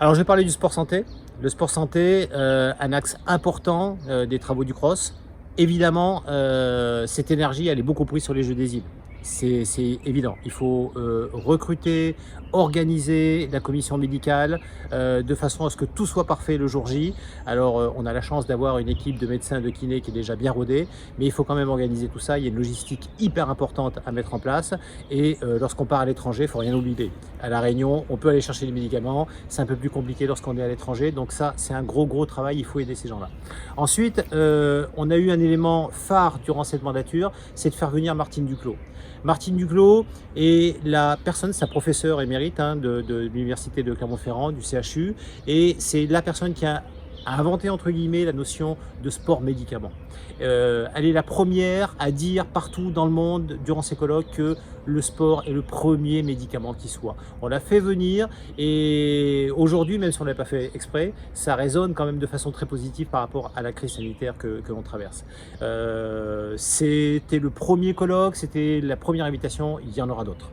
Alors je vais parler du sport santé. Le sport santé, un axe important des travaux du CROSS. Évidemment, cette énergie, elle est beaucoup prise sur les Jeux des îles. C'est évident. Il faut recruter, organiser la commission médicale de façon à ce que tout soit parfait le jour J. Alors, on a la chance d'avoir une équipe de médecins, de kinés qui est déjà bien rodée, mais il faut quand même organiser tout ça. Il y a une logistique hyper importante à mettre en place. Et lorsqu'on part à l'étranger, il ne faut rien oublier. À La Réunion, on peut aller chercher les médicaments. C'est un peu plus compliqué lorsqu'on est à l'étranger. Donc ça, c'est un gros travail. Il faut aider ces gens-là. Ensuite, on a eu un élément phare durant cette mandature, c'est de faire venir Martine Duclos. Martine Duclos est la personne, sa professeure émérite de l'université de Clermont-Ferrand, du CHU, et c'est la personne qui a inventé entre guillemets la notion de sport médicament. Elle est la première à dire partout dans le monde durant ses colloques que le sport est le premier médicament qui soit. On l'a fait venir et aujourd'hui, même si on ne l'a pas fait exprès, ça résonne quand même de façon très positive par rapport à la crise sanitaire que l'on traverse. C'était le premier colloque, c'était la première invitation, il y en aura d'autres.